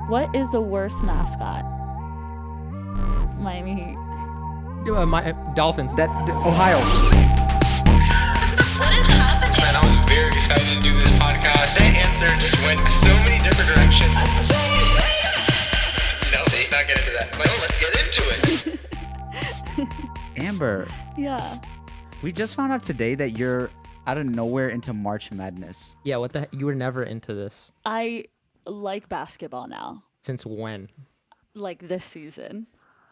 What is the worst mascot? Miami Heat. Dolphins. Ohio. What is happening? Man, I was very excited to do this podcast. That answer just went so many different directions. No, let's not get into that. Well, let's get into it. Amber, Yeah. we just found out today that you're out of nowhere into March Madness. Yeah, what the heck? You were never into this. I like basketball now. Since when? Like this season.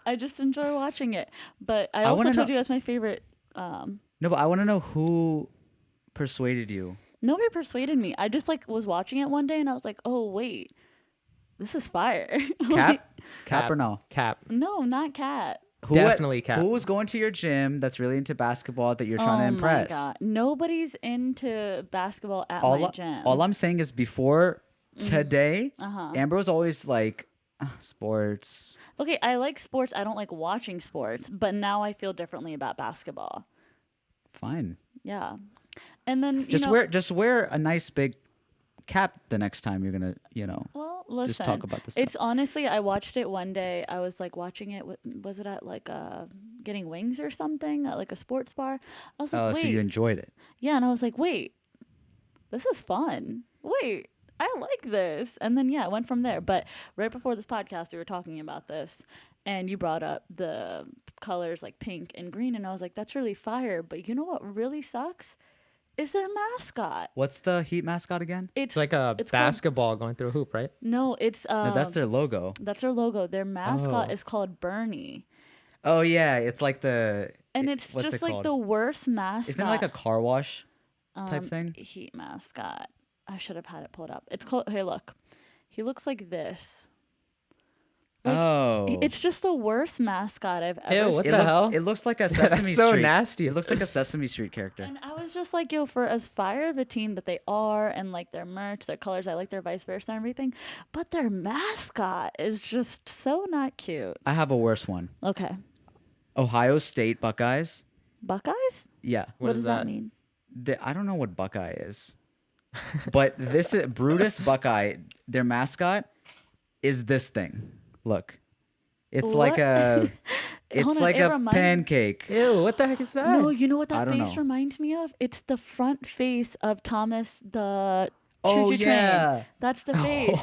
I just enjoy watching it. But I I also wanna told know- you that's my favorite. No, but I want to know who persuaded you. Nobody persuaded me. I just like was watching it one day and I was like, oh wait, this is fire. Like, Cap or no? Cap. no, not Cat. Definitely Cap. Who was going to your gym that's really into basketball that you're trying to impress? Oh my God. Nobody's into basketball at my gym. All I'm saying is before today, Uh-huh. Amber was always like, sports. Okay, I like sports. I don't like watching sports, but now I feel differently about basketball. Fine. Yeah. And then Just wear a nice big cap the next time you're gonna, Well, listen. just talk about this. It's honestly, I watched it one day. I was like watching it. Was it at like Getting Wings or something at like a sports bar? I was like, Oh, wait. so you enjoyed it. Yeah, and I was like, wait, this is fun. Wait, I like this. And then yeah, it went from there. But right before this podcast, we were talking about this, and you brought up the colors like pink and green, and I was like, that's really fire. But you know what really sucks? Is their mascot. What's the Heat mascot again? It's like a it's called- basketball going through a hoop, right? No, it's No, that's their logo. That's their logo. Their mascot Oh. is called Bernie. Oh yeah, it's like the. And it's what's just it like called? the worst mascot. Isn't it like a car wash type thing? Heat mascot. I should have had it pulled up. It's called. Hey, look. He looks like this. Like, Oh. It's just the worst mascot I've ever Ew, seen. what It the looks, hell? It looks like a Sesame That's so Street. nasty. It looks like a Sesame Street character. And I was just like, yo, for as fire of a team that they are, and like their merch, their colors, I like their vice versa and everything, but their mascot is just so not cute. I have a worse one. Okay. Ohio State Buckeyes. Buckeyes? Yeah. What is does that that? mean? I don't know what Buckeye is. But this is Brutus Buckeye. Their mascot is this thing. Look. It's like What? a it's Hold on, like it a reminds- pancake. Ew, what the heck is that? No, you know what I that don't face know. reminds me of? It's the front face of Thomas the Oh, choo-choo yeah. train. That's the face.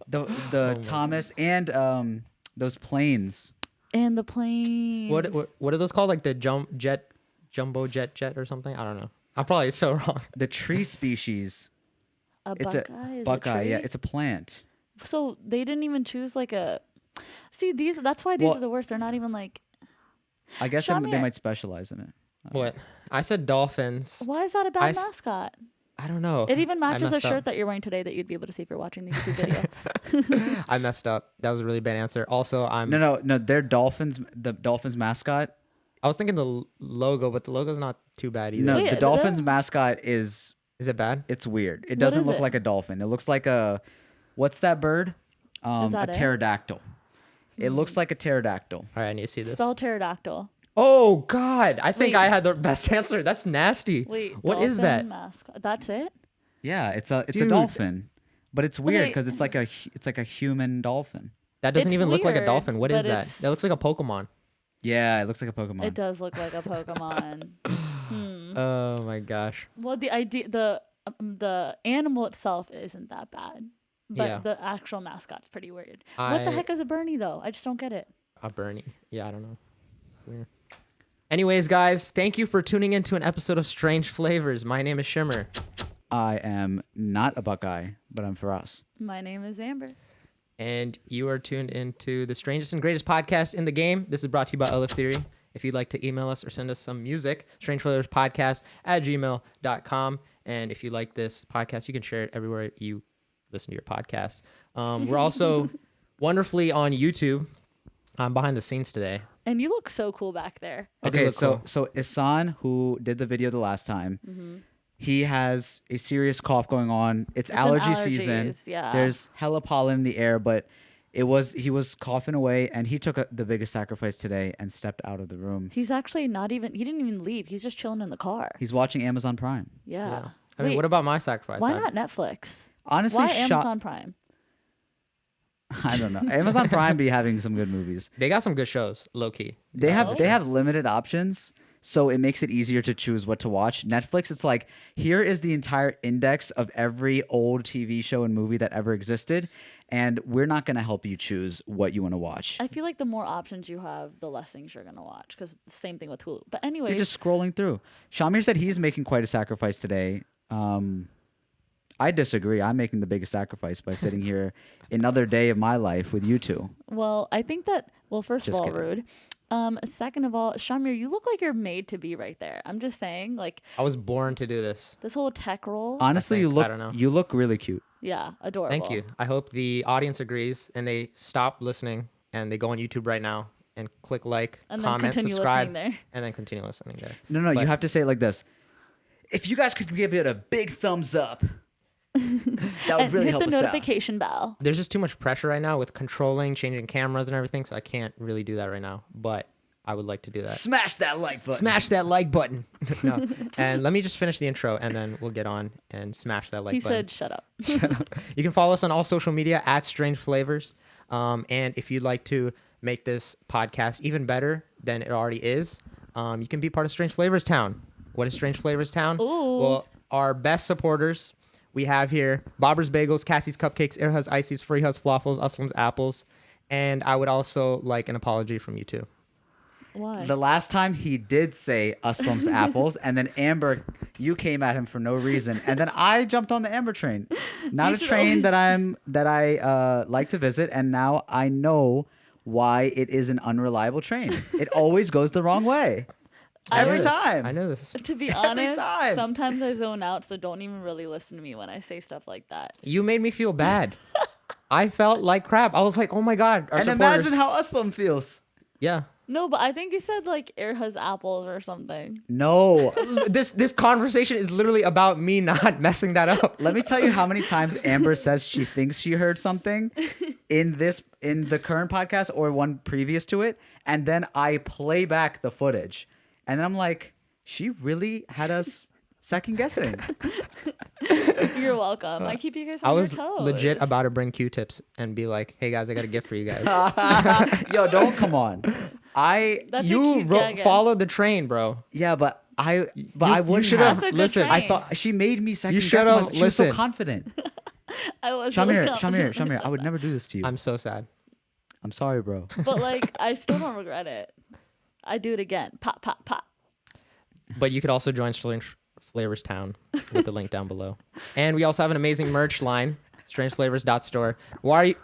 The Thomas and those planes. And the plane. What are those called? Like the jumbo jet or something? I don't know. I'm probably so wrong. The tree species. A It's Buckeye is a Buckeye, yeah. tree? It's a plant. So they didn't even choose like a. See that's why these Well- are the worst. They're not even like. I guess they Shamir. might specialize in it. What? I said dolphins. Why is that a bad I s- mascot? I don't know. It even I matches a messed up. shirt that you're wearing today that you'd be able to see if you're watching the YouTube video. I messed up. That was a really bad answer. Also, No. They're Dolphins. The Dolphins mascot. I was thinking the logo, but the logo's not too bad either. No, Wait, the the- Dolphins mascot is. Is it bad? It's weird. It doesn't is look it? like a dolphin. It looks like a. What's that bird? Is that a it? pterodactyl. It looks like a pterodactyl. All right, I need to see this. Spell pterodactyl. Oh God! I think Wait. I had the best answer. That's nasty. Wait, what is that? dolphin mascot. That's it? Yeah, it's a Dude. dolphin, but it's weird Okay. because it's like a human dolphin. That doesn't It's even look like a weird, dolphin. What is but that? it's- That looks like a Pokemon. Yeah, it looks like a Pokemon. It does look like a Pokemon. Oh my gosh. Well, the animal itself isn't that bad, but Yeah. the actual mascot's pretty weird. What the I- heck is a Bernie though? I just don't get it. A Bernie. Yeah, I don't know. Weird. Anyways, guys, thank you for tuning in to an episode of Strange Flavors. My name is Shimmer. I am not a Buckeye, but I'm for us. My name is Amber. And you are tuned into the strangest and greatest podcast in the game. This is brought to you by Alif Theory. If you'd like to email us or send us some music, strangeflavorspodcast@gmail.com. And if you like this podcast, you can share it everywhere you listen to your podcast. We're also wonderfully on YouTube. I'm behind the scenes today. And you look so cool back there. I do Okay, look cool. so Isan, who did the video the last time, he has a serious cough going on. It's an allergy season. allergies, yeah. There's hella pollen in the air, but he was coughing away, and he took the biggest sacrifice today and stepped out of the room. He's actually he didn't even leave. He's just chilling in the car. He's watching Amazon Prime. Yeah. I mean, Wait, what about my sacrifice? why not Netflix? Honestly, Why Amazon Prime? I don't know. Amazon Prime be having some good movies. They got some good shows, low key. They have limited options, so it makes it easier to choose what to watch. Netflix, it's like, here is the entire index of every old TV show and movie that ever existed, and we're not going to help you choose what you want to watch. I feel like the more options you have, the less things you're gonna watch. Because it's the same thing with Hulu. But anyway, You're just scrolling through. Shamir said he's making quite a sacrifice today. I disagree. I'm making the biggest sacrifice by sitting here another day of my life with you two. well, I think that. Well, first Just of all, kidding. rude. Second of all, Shamir, you look like you're made to be right there. I'm just saying, like I was born to do this. this whole tech role. Honestly, think. I don't know. you look really cute. Yeah, adorable. Thank you. I hope the audience agrees and they stop listening and they go on YouTube right now and click like, And then comment, continue subscribe, listening there. and then continue listening there. No, But- you have to say it like this. If you guys could give it a big thumbs up, that would And really hit help the us out. notification bell. There's just too much pressure right now with controlling, changing cameras and everything, so I can't really do that right now. But I would like to do that. Smash that like button. Smash that like button. No. And let me just finish the intro and then we'll get on and smash that like He button. said, "Shut up." You can follow us on all social media at Strange Flavors. And if you'd like to make this podcast even better than it already is, you can be part of Strange Flavors Town. What is Strange Flavors Town? Ooh. Well, our best supporters we have here: Bobber's Bagels, Cassie's Cupcakes, Airhuz Ices, Freehuz Flaffles, Uslim's Apples. And I would also like an apology from you too. Why? The last time he did say Uslim's apples, and then Amber, you came at him for no reason, and then I jumped on the Amber train. Not a should train that I like to visit, and now I know why it is an unreliable train. It always goes the wrong way. I Every was- time. I know this. To be honest, time. sometimes I zone out, so don't even really listen to me when I say stuff like that. You made me feel bad. I felt like crap. I was like, oh my God. Our And supporters. imagine how Uslim feels. Yeah. No, but I think you said like air has apples or something. No. This conversation is literally about me not messing that up. Let me tell you how many times Amber says she thinks she heard something in the current podcast or one previous to it, and then I play back the footage. And then I'm like, she really had us second guessing. You're welcome. I keep you guys on I was your toes. legit about to bring Q-tips and be like, hey guys, I got a gift for you guys. Yo, don't come on. That's a You cute gag. followed the train, bro. Yeah, but I You wouldn't should have. have That's a good listened. train. I thought she made me second You guess. should've myself. She was so listened. confident. I was really Shamir, I would never do this to you. I'm so sad. I'm sorry, bro. But like, I still don't regret it. I do it again. Pop, pop, pop. But you could also join Strange Flavors Town with the link down below. And we also have an amazing merch line, strangeflavors.store. Why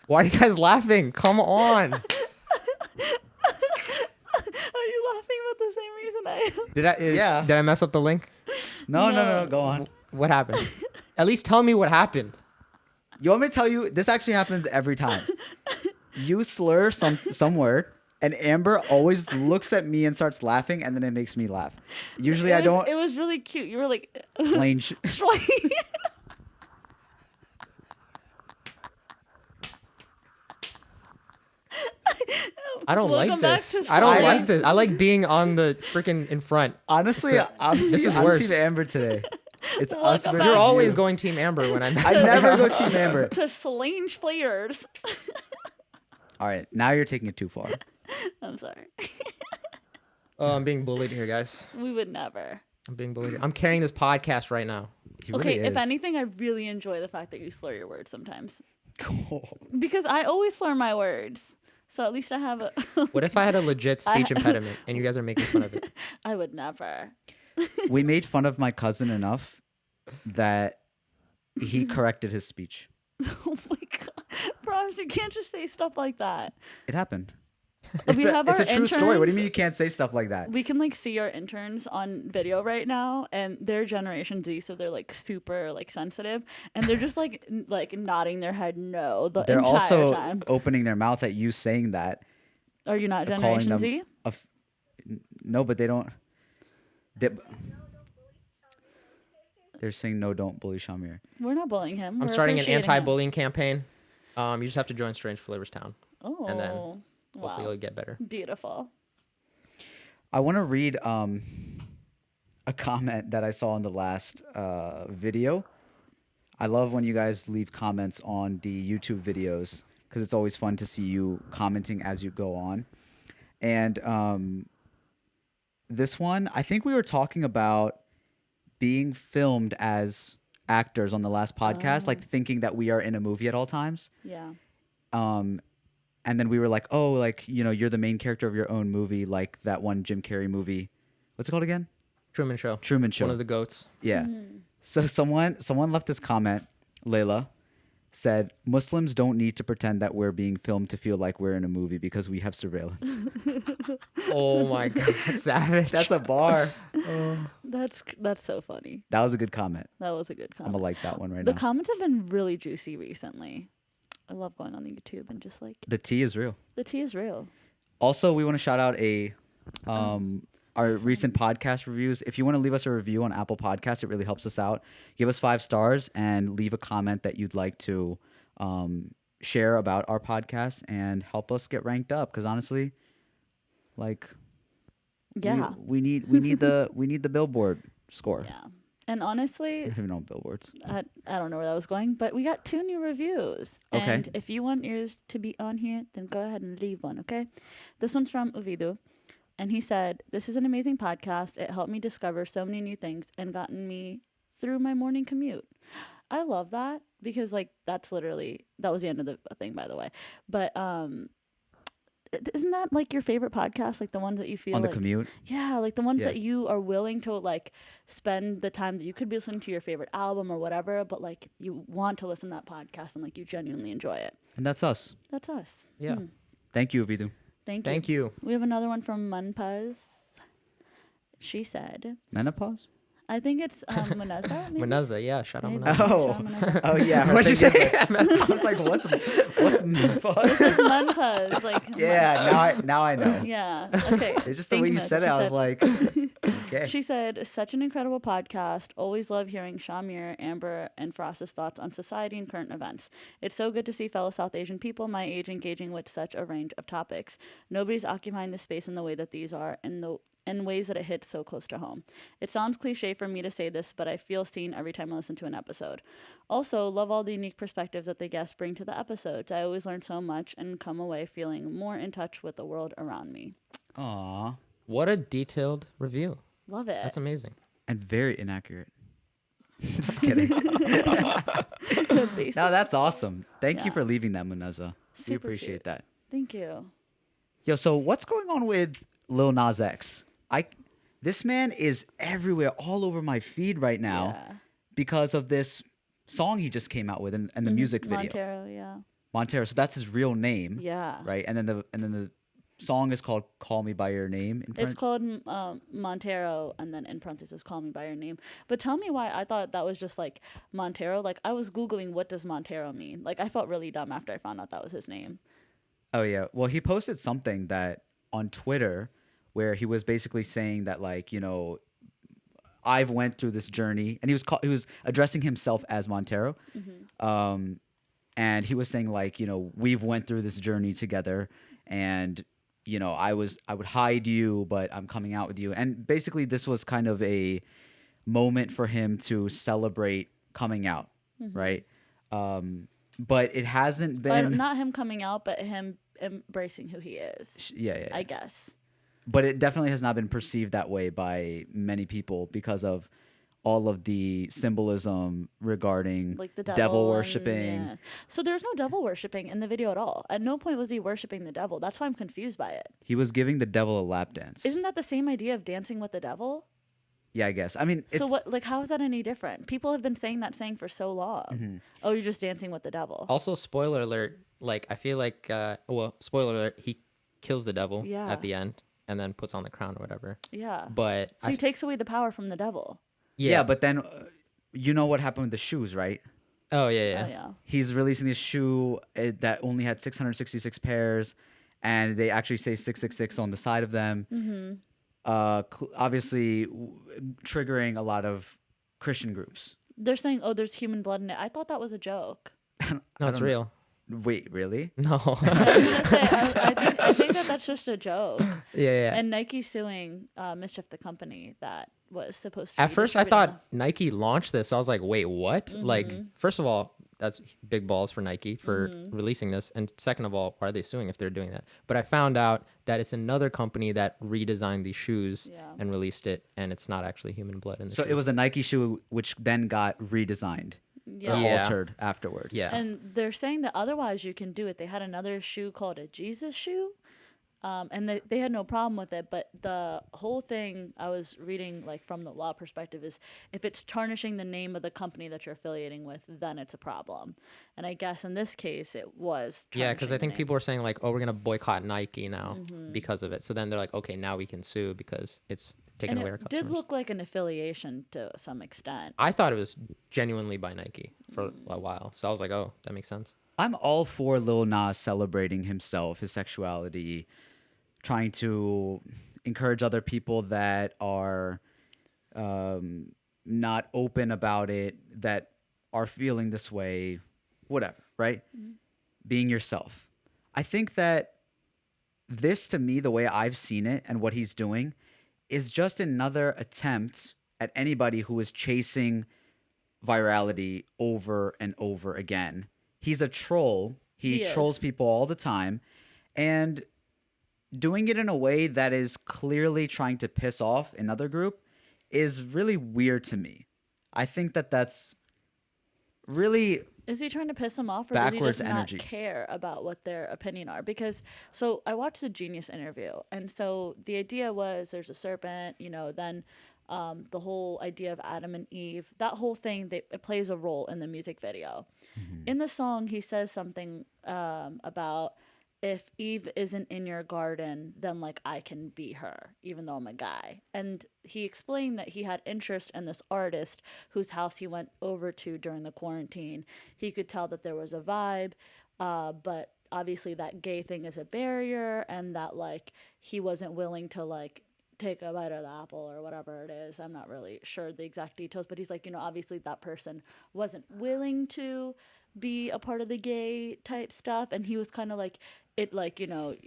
are you guys laughing? Come on. Are you laughing about the same reason I am? Yeah. Did I mess up the link? No. Go on. What happened? At least tell me what happened. You want me to tell you? This actually happens every time. You slur some word, and Amber always looks at me and starts laughing, and then it makes me laugh. Usually I don't. It was really cute. You were like, Slange. I don't Welcome like back this. to I don't Science. like this. I like being on the freaking in front. Honestly, So, I'm this is I'm worse. Team Amber today. It's us Welcome versus You're back. always you. going Team Amber when I mess I up. never go Team Amber. to Slange Flayers. All right, now you're taking it too far. I'm sorry. Oh, I'm being bullied here, guys. We would never. I'm being bullied. I'm carrying this podcast right now. He Okay, really if is. anything, I really enjoy the fact that you slur your words sometimes. Cool. Because I always slur my words. So at least I have a. What if I had a legit speech impediment and you guys are making fun of it? I would never. We made fun of my cousin enough that he corrected his speech. Oh my god. Bros, you can't just say stuff like that. It happened. We have it's our a true story. What do you interns- mean you can't say stuff like that? We can like see our interns on video right now, and they're Generation Z, so they're like super like sensitive, and they're just like nodding their head no the They're entire also time. opening their mouth at you saying that. Are you not calling Generation them Z? No, but they don't. They're saying no, don't bully Shamir. We're not bullying him. I'm We're starting an appreciating him. anti-bullying campaign. You just have to join Strange Flavors Town. Oh, and then Hopefully wow, it'll get better. beautiful. I want to read a comment that I saw in the last video. I love when you guys leave comments on the YouTube videos because it's always fun to see you commenting as you go on. And this one, I think we were talking about being filmed as actors on the last podcast, like thinking that we are in a movie at all times. Yeah. And then we were like, oh, like, you know, you're the main character of your own movie, like that one Jim Carrey movie. What's it called again? Truman Show. Truman Show. One of the goats. Yeah. So someone left this comment, Layla, said, Muslims don't need to pretend that we're being filmed to feel like we're in a movie because we have surveillance. Oh my God, savage. That's a bar. That's so funny. That was a good comment. That was a good I'm comment. going to like that one right The now. comments have been really juicy recently. I love going on the YouTube and just like The tea is real. the tea is real. Also, we want to shout out our recent podcast reviews. If you want to leave us a review on Apple Podcasts, it really helps us out. Give us 5 stars and leave a comment that you'd like to share about our podcast and help us get ranked up. Because honestly, like, Yeah. we need the Billboard score. Yeah. And I honestly, don't even know billboards. I don't know where that was going, but we got 2 new reviews. Okay. And if you want yours to be on here, then go ahead and leave one, okay? This one's from Uvidu. And he said, "This is an amazing podcast. It helped me discover so many new things and gotten me through my morning commute." I love that because, like, that was the end of the thing, by the way. But isn't that like your favorite podcast? Like the ones that you feel On the like, commute? yeah, like the ones Yeah. that you are willing to like spend the time that you could be listening to your favorite album or whatever, but like you want to listen to that podcast and like you genuinely enjoy it. And that's us. That's us. Yeah. Thank you, Vidu. Thank you. Thank you. We have another one from Munpuz. She said, Menopause? I think it's Maneza. maybe? Manaza, yeah. Shout out Maybe. Manaza. Oh. Sean Maneza. Oh, yeah. What'd you thing say? is, I was like, what's menopause? It's Munpuz. Like, Yeah, now I know. Yeah. Okay. It's just the Thank way you Maneza. said it. She I was said- like, okay. She said, "Such an incredible podcast. Always love hearing Shamir, Amber, and Frost's thoughts on society and current events. It's so good to see fellow South Asian people my age engaging with such a range of topics. Nobody's occupying the space in the way that these are, in ways that it hits so close to home. It sounds cliche for me to say this, but I feel seen every time I listen to an episode. Also, love all the unique perspectives that the guests bring to the episodes. I always learn so much and come away feeling more in touch with the world around me." Aw. What a detailed review. Love it. That's amazing. And very inaccurate. Just kidding. Basic. No, that's awesome. Thank you Yeah. for leaving that, Munaza. We Super appreciate cute. that. Thank you. Yo, so what's going on with Lil Nas X? This man is everywhere, all over my feed right now Yeah. because of this song he just came out with and the music video. Montero, yeah. Montero. So that's his real name. Yeah. Right? And then the song is called Call Me by Your Name. It's called Montero, and then in parentheses, "Call Me by Your Name." But tell me why I thought that was just like Montero. Like I was Googling, what does Montero mean? Like I felt really dumb after I found out that was his name. Oh yeah. Well, he posted something that on Twitter where he was basically saying that, like, you know, I've went through this journey, and he was addressing himself as Montero. And he was saying, like, you know, we've went through this journey together, and you know, I would hide you, but I'm coming out with you. And basically this was kind of a moment for him to celebrate coming out, right? But it hasn't But been not him coming out, but him embracing who he is. yeah. I guess. But it definitely has not been perceived that way by many people because of all of the symbolism regarding Like the devil and- worshipping. yeah. So there's no devil worshipping in the video at all. At no point was he worshipping the devil. That's why I'm confused by it. He was giving the devil a lap dance. Isn't that the same idea of dancing with the devil? Yeah, I guess. I mean, it's So what? Like, how is that any different? People have been saying that saying for so long. Mm-hmm. Oh, you're just dancing with the devil. Also, spoiler alert. Like, I feel like, spoiler alert. He kills the devil Yeah. at the end and then puts on the crown or whatever. Yeah. But So he takes away the power from the devil. yeah. But then you know what happened with the shoes, right? Oh yeah. Oh yeah. He's releasing this shoe that only had 666 pairs, and they actually say 666 on the side of them. Mm-hmm. Obviously, triggering a lot of Christian groups. They're saying, oh, there's human blood in it. I thought that was a joke. No, it's real. Wait, really? No. I was gonna say, I think that that's just a joke. yeah. And Nike's suing Mischief the company that was supposed to At be first, I distributing thought Nike launched this. So I was like, wait, what? Like, first of all, that's big balls for Nike for releasing this. And second of all, why are they suing if they're doing that? But I found out that it's another company that redesigned these shoes and released it. And it's not actually human blood in the So shoes. it was a Nike shoe which then got redesigned or Yeah. altered afterwards. Yeah. And they're saying that otherwise you can do it. They had another shoe called a Jesus shoe. And they had no problem with it, but the whole thing I was reading, like from the law perspective, is if it's tarnishing the name of the company that you're affiliating with, then it's a problem. And I guess in this case, it was. Yeah, because I tarnishing the think name. people are saying like, oh, we're gonna boycott Nike now because of it. So then they're like, okay, now we can sue because it's taking And away our it customers. did look like an affiliation to some extent. I thought it was genuinely by Nike for a while, so I was like, oh, that makes sense. I'm all for Lil Nas celebrating himself, his sexuality, trying to encourage other people that are not open about it, that are feeling this way, whatever, right? Being yourself. I think that this, to me, the way I've seen it and what he's doing is just another attempt at anybody who is chasing virality over and over again. He's a troll. He trolls is. people all the time. And doing it in a way that is clearly trying to piss off another group is really weird to me. I think that that's really Is he trying to piss them off, or does he backwards just energy. not care about what their opinion are? Because so I watched the Genius interview, and so the idea was there's a serpent, then the whole idea of Adam and Eve, that whole thing, it plays a role in the music video. In the song, he says something about if Eve isn't in your garden, then like I can be her, even though I'm a guy. And he explained that he had interest in this artist whose house he went over to during the quarantine. He could tell that there was a vibe, but obviously that gay thing is a barrier, and that like he wasn't willing to like take a bite of the apple or whatever it is. I'm not really sure the exact details, but he's like, obviously that person wasn't willing to be a part of the gay type stuff, and he was kind of like, it like,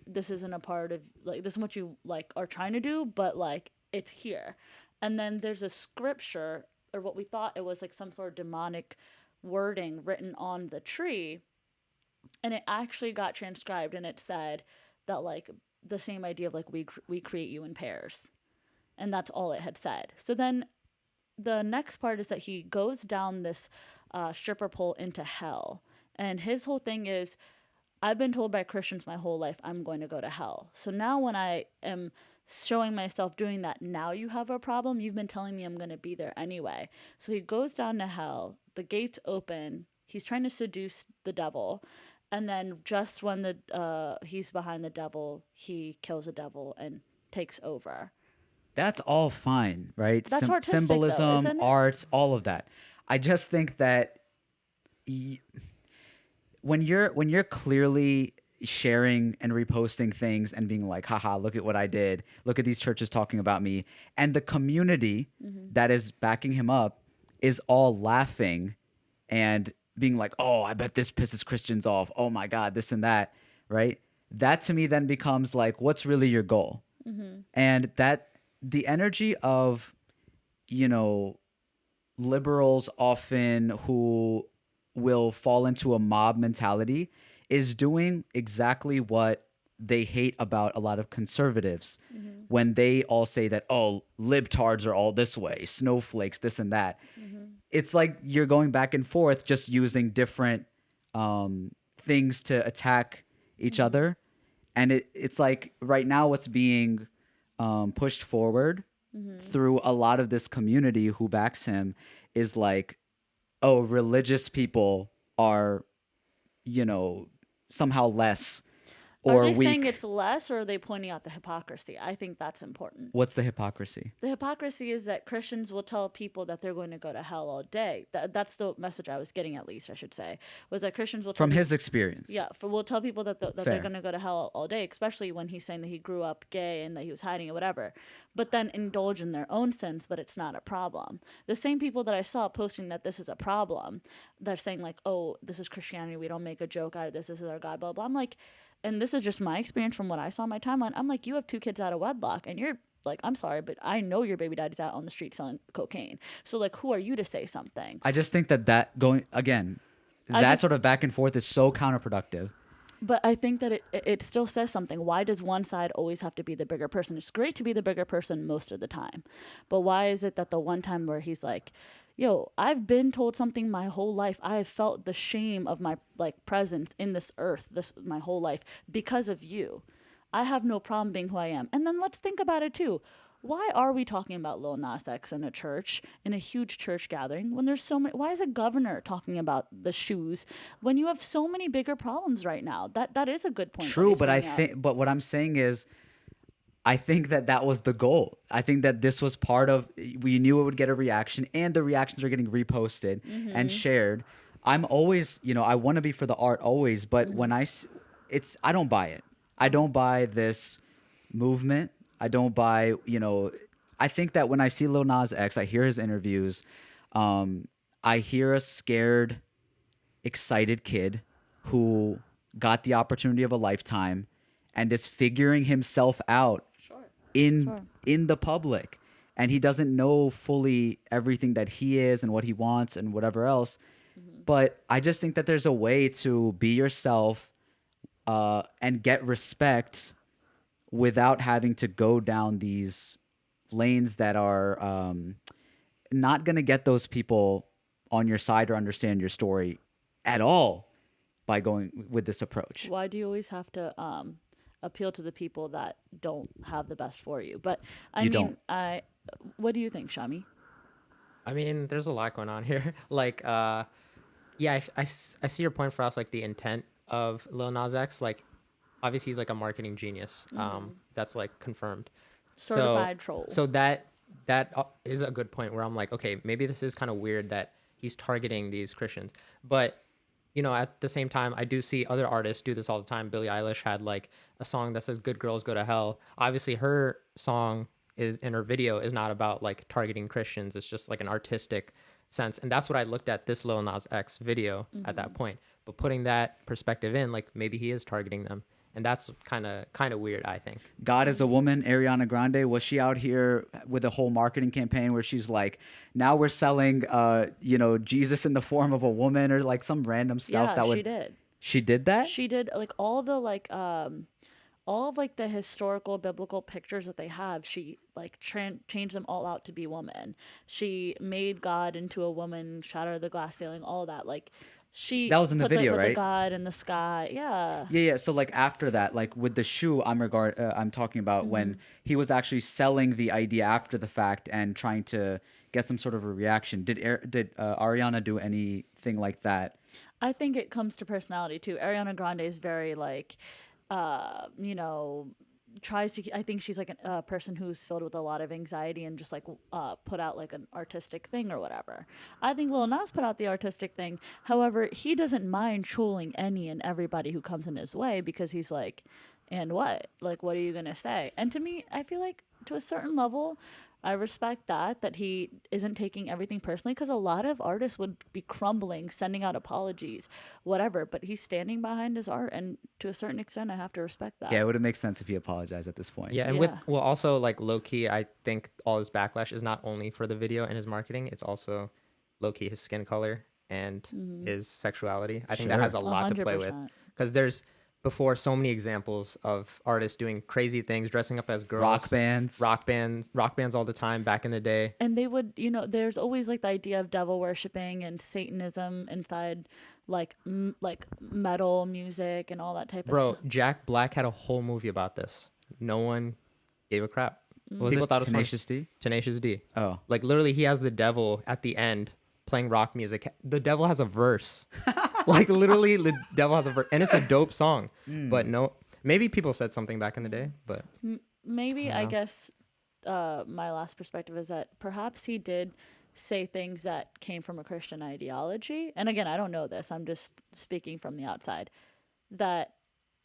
this isn't a part of like, this is what you like are trying to do, but like it's here. And then there's a scripture, or what we thought it was like some sort of demonic wording written on the tree, and it actually got transcribed, and it said that like the same idea of like we create you in pairs, and that's all it had said. So then the next part is that he goes down this stripper pole into hell, and his whole thing is, I've been told by Christians my whole life I'm going to go to hell. So now when I am showing myself doing that, now you have a problem. You've been telling me I'm going to be there anyway. So he goes down to hell. The gates open. He's trying to seduce the devil. And then just when he's behind the devil, he kills the devil and takes over. that's all fine, right? That's artistic, Symbolism, though, isn't it? arts, all of that. I just think that when you're clearly sharing and reposting things and being like, haha, look at what I did, look at these churches talking about me, and the community that is backing him up is all laughing and being like, oh, I bet this pisses Christians off, oh my god, this and that, right? That to me then becomes like, what's really your goal? And that the energy of liberals often who will fall into a mob mentality is doing exactly what they hate about a lot of conservatives when they all say that, oh, libtards are all this way, snowflakes, this and that. It's like you're going back and forth just using different things to attack each other. And it's like right now what's being pushed forward through a lot of this community who backs him is like, oh, religious people are, somehow less or Are they weak. saying it's less, or are they pointing out the hypocrisy? I think that's important. What's the hypocrisy? The hypocrisy is that Christians will tell people that they're going to go to hell all day. That's the message I was getting, at least I should say, was that Christians will tell From people, his experience. yeah, will tell people that they're Fair. going to go to hell all day, especially when he's saying that he grew up gay and that he was hiding it, whatever. But then indulge in their own sins, but it's not a problem. The same people that I saw posting that this is a problem, they're saying like, oh, this is Christianity, we don't make a joke out of this is our God, blah, blah. I'm like, and this is just my experience from what I saw on my timeline. I'm like, you have 2 kids out of wedlock, and you're like, I'm sorry, but I know your baby daddy's out on the street selling cocaine. So like, who are you to say something? I just think that going again, that sort of back and forth is so counterproductive. But I think that it still says something. Why does one side always have to be the bigger person? It's great to be the bigger person most of the time. But why is it that the one time where he's like, yo, I've been told something my whole life. I have felt the shame of my like presence in this earth my whole life because of you. I have no problem being who I am. And then let's think about it too. Why are we talking about Lil Nas X in a church, in a huge church gathering, when there's so many? Why is a governor talking about the shoes when you have so many bigger problems right now? That is a good point. True, but but what I'm saying is, I think that was the goal. I think that this was part of. We knew it would get a reaction, and the reactions are getting reposted and shared. I'm always, I want to be for the art always, but when I don't buy it. I don't buy this movement. I don't buy, I think that when I see Lil Nas X, I hear his interviews, I hear a scared, excited kid who got the opportunity of a lifetime and is figuring himself out in the public. And he doesn't know fully everything that he is and what he wants and whatever else. But I just think that there's a way to be yourself and get respect without having to go down these lanes that are not going to get those people on your side or understand your story at all by going with this approach. Why do you always have to appeal to the people that don't have the best for you? But what do you think, Shami? I mean, there's a lot going on here. Like, I see your point for us, like the intent of Lil Nas X. Like, obviously he's like a marketing genius. That's like confirmed. Certified troll. So that is a good point where I'm like, okay, maybe this is kind of weird that he's targeting these Christians. But, at the same time, I do see other artists do this all the time. Billie Eilish had like a song that says "Good girls go to hell." Obviously her song in her video is not about like targeting Christians. It's just like an artistic sense. And that's what I looked at this Lil Nas X video at that point. But putting that perspective in, like maybe he is targeting them. And that's kind of weird, I think. God is a woman, Ariana Grande, was she out here with a whole marketing campaign where she's like, now we're selling, Jesus in the form of a woman or like some random stuff? Yeah, she did. She did that? She did like all of like the historical biblical pictures that they have. She like changed them all out to be woman. She made God into a woman, shattered the glass ceiling, all that. Like that was in the video, right? The God in the sky, yeah. Yeah. So like after that, like with the shoe, I'm talking about when he was actually selling the idea after the fact and trying to get some sort of a reaction. Did Ariana do anything like that? I think it comes to personality too. Ariana Grande is very like, tries to. I think she's like a person who's filled with a lot of anxiety and just like put out like an artistic thing or whatever. I think Lil Nas put out the artistic thing. However, he doesn't mind trolling any and everybody who comes in his way because he's like, and what? Like, what are you gonna say? And to me, I feel like to a certain level, I respect that he isn't taking everything personally, because a lot of artists would be crumbling, sending out apologies, whatever, but he's standing behind his art, and to a certain extent I have to respect that. Yeah, it would have made sense if he apologized at this point. Yeah, and also like low key, I think all his backlash is not only for the video and his marketing, it's also low key his skin color and his sexuality. I think that has a lot 100%. To play with, because there's so many examples of artists doing crazy things, dressing up as girls, rock bands all the time back in the day. And they would, there's always like the idea of devil worshipping and Satanism inside like metal music and all that type of stuff. Bro, Jack Black had a whole movie about this. No one gave a crap. People thought it was Tenacious D? Tenacious D. Oh. Like literally he has the devil at the end playing rock music. The devil has a verse. Like literally the devil has a verse, and it's a dope song. But no, maybe people said something back in the day, but maybe I guess my last perspective is that perhaps he did say things that came from a Christian ideology. And again, I don't know this. I'm just speaking from the outside. That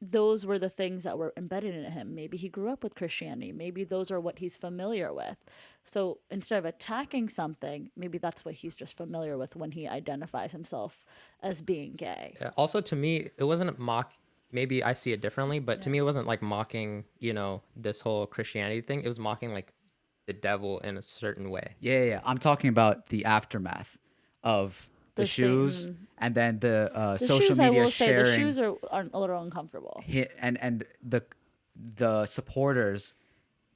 those were the things that were embedded in him. Maybe he grew up with Christianity. Maybe those are what he's familiar with. So instead of attacking something, maybe that's what he's just familiar with when he identifies himself as being gay. Yeah, also, to me, it wasn't maybe I see it differently, but to me it wasn't like mocking, this whole Christianity thing. It was mocking like the devil in a certain way. Yeah. I'm talking about the aftermath of the shoes, Satan- and then the The social shoes, media I will say, sharing. the shoes are a little uncomfortable. And the supporters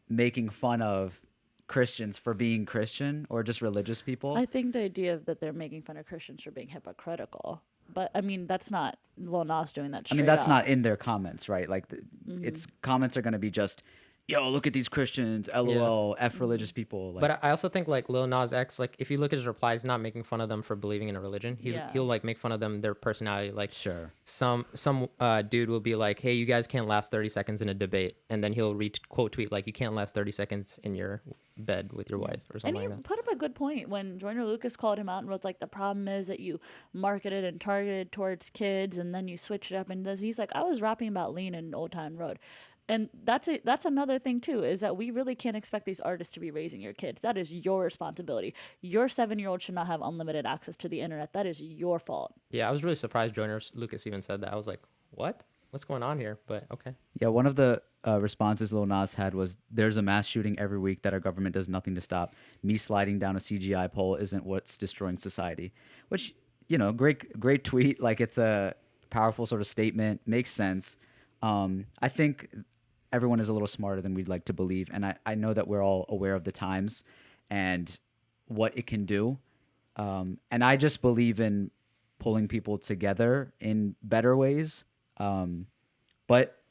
making fun of Christians for being Christian or just religious people. I think the idea of that they're making fun of Christians for being hypocritical, but I mean that's not Lil Nas doing that. I mean, straight that's up. not in their comments, right? Like, its comments are going to be just, yo, look at these Christians, LOL, F religious people. Like, But I also think like Lil Nas X, like if you look at his replies, not making fun of them for believing in a religion. He'll like make fun of them, their personality. Like sure. some dude will be like, hey, you guys can't last 30 seconds in a debate, and then he'll quote tweet like, you can't last 30 seconds in your bed with your wife or And something he like that. put up a good point when Joyner Lucas called him out and was like, the problem is that you marketed and targeted towards kids and then you switch it up. And he's like, I was rapping about lean in Old Town Road. And that's another thing too, is that we really can't expect these artists to be raising your kids. That is your responsibility. Your 7-year-old should not have unlimited access to the internet. That is your fault. Yeah, I was really surprised Joyner Lucas even said that. I was like, what? What's going on here? But okay. Yeah, one of the responses Lil Nas had was, there's a mass shooting every week that our government does nothing to stop. Me sliding down a CGI pole isn't what's destroying society. Which, great tweet. Like, it's a powerful sort of statement. Makes sense. I think everyone is a little smarter than we'd like to believe. And I know that we're all aware of the times and what it can do. And I just believe in pulling people together in better ways. But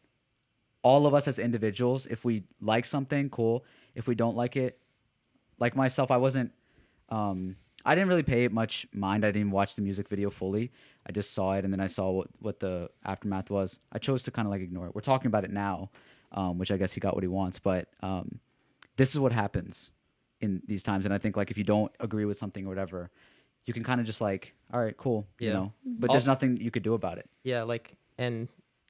all of us as individuals, if we like something, cool. If we don't like it, like myself, I didn't really pay it much mind. I didn't watch the music video fully. I just saw it, and then I saw what the aftermath was. I chose to kind of like ignore it. We're talking about it now, which I guess he got what he wants. But this is what happens in these times. And I think like if you don't agree with something or whatever, you can kind of just like, all right, cool, Yeah. But there's nothing you could do about it. Yeah, like, and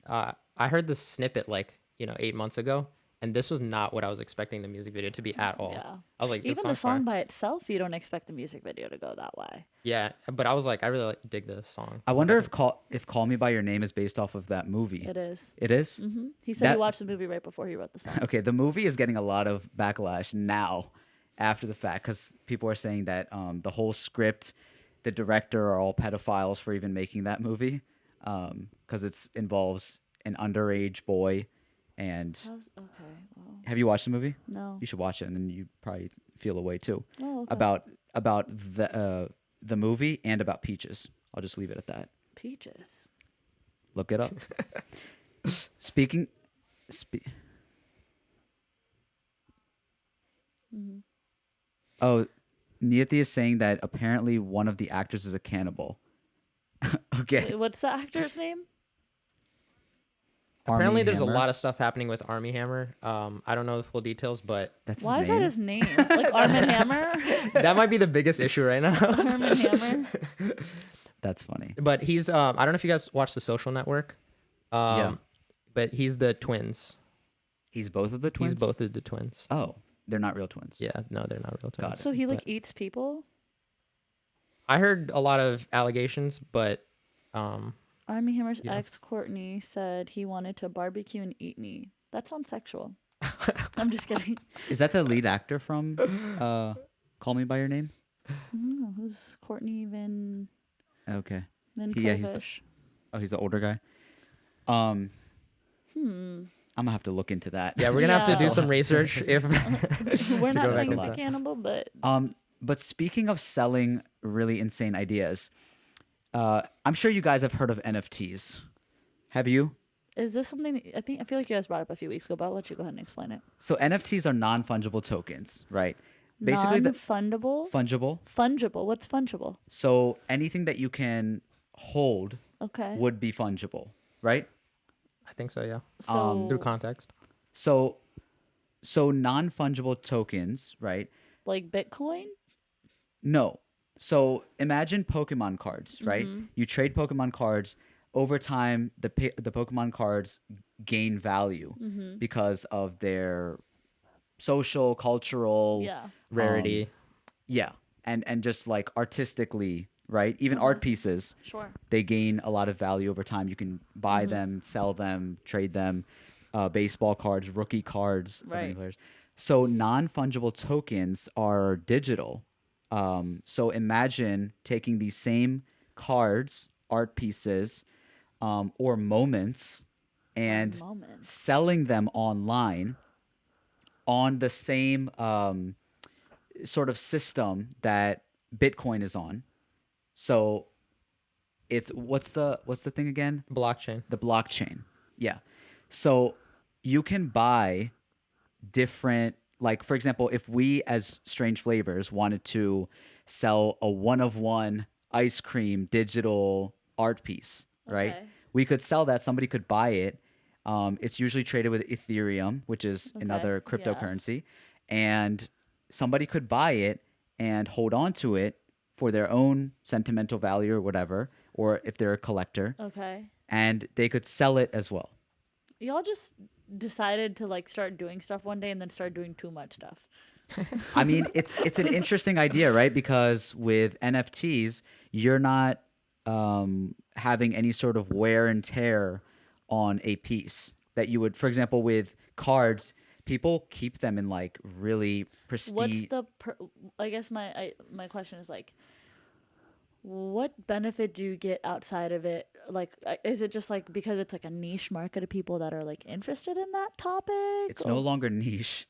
I heard this snippet like 8 months ago, and this was not what I was expecting the music video to be at all. Yeah. I was like, this Even the song's song fire. by itself, you don't expect the music video to go that way. Yeah, but I was like, I really dig this song. I wonder if Call Me by Your Name is based off of that movie. It is. It is? He said he That- watched the movie right before he wrote the song. Okay, the movie is getting a lot of backlash now after the fact because people are saying that the whole script, the director are all pedophiles for even making that movie because it involves an underage boy. And Okay, well, have you watched the movie? no. You should watch it, and then you probably feel a way too Oh, okay. about the movie and about Peaches. I'll just leave it at that. Peaches. Look it up. Speaking. Oh, Niyati is saying that apparently one of the actors is a cannibal. Okay. Wait, what's the actor's name? Apparently, Armie there's Hammer. a lot of stuff happening with Army Hammer. I don't know the full details, but That's Why his is that name? his name? Like Armin Hammer? that might be the biggest issue right now. Armin Hammer? That's funny. But he's I don't know if you guys watch The Social Network. Yeah. But he's the twins. He's both of the twins. He's both of the twins. Oh, they're not real twins. Yeah, no, they're not real Got twins. it. So he like But eats people? I heard a lot of allegations, but Armie Hammer's Yeah. ex Courtney said he wanted to barbecue and eat me. That sounds sexual. I'm just kidding. Is that the lead actor from Call Me by Your Name? I don't know. Who's Courtney Van Okay. Vankovish? Yeah, he's the older guy. I'm gonna have to look into that. yeah, we're gonna have to Yeah. do some research if We're to not go back saying to he's a that. cannibal, but But speaking of selling really insane ideas, I'm sure you guys have heard of NFTs. Have you? is this something that I feel like you guys brought up a few weeks ago, but I'll let you go ahead and explain it. So NFTs are non-fungible tokens, right? Basically, the Non-fundable? fungible. Fungible. What's fungible? So anything that you can hold Okay. would be fungible, right? I think so, yeah. So Through context. So non-fungible tokens, right? like Bitcoin? No. So imagine Pokemon cards, right? Mm-hmm. You trade Pokemon cards. Over time, the Pokemon cards gain value Mm-hmm. because of their social, cultural, Yeah. Rarity. yeah, and just like artistically right? Even art pieces, Sure. they gain a lot of value over time. You can buy them, sell them, trade them. Baseball cards, rookie cards, of any Right. players. So non-fungible tokens are digital. So imagine taking these same cards, art pieces, or moments, and Moments. selling them online on the same sort of system that Bitcoin is on. So it's what's the thing again? Blockchain. The blockchain. Yeah. So you can buy different, like, for example, if we as Strange Flavors wanted to sell a one of one ice cream digital art piece, right? Okay. We could sell that. Somebody could buy it. It's usually traded with Ethereum, which is another Okay, yeah. cryptocurrency. And somebody could buy it and hold on to it for their own sentimental value or whatever, or if they're a collector, Okay. and they could sell it as well. Y'all just decided to like start doing stuff one day and then start doing too much stuff. I mean, it's an interesting idea, right? Because with NFTs, you're not having any sort of wear and tear on a piece that you would, for example, with cards, people keep them in like really What's prestige. I guess my question is like, what benefit do you get outside of it? Like, is it just like because it's like a niche market of people that are like interested in that topic? It's no longer niche,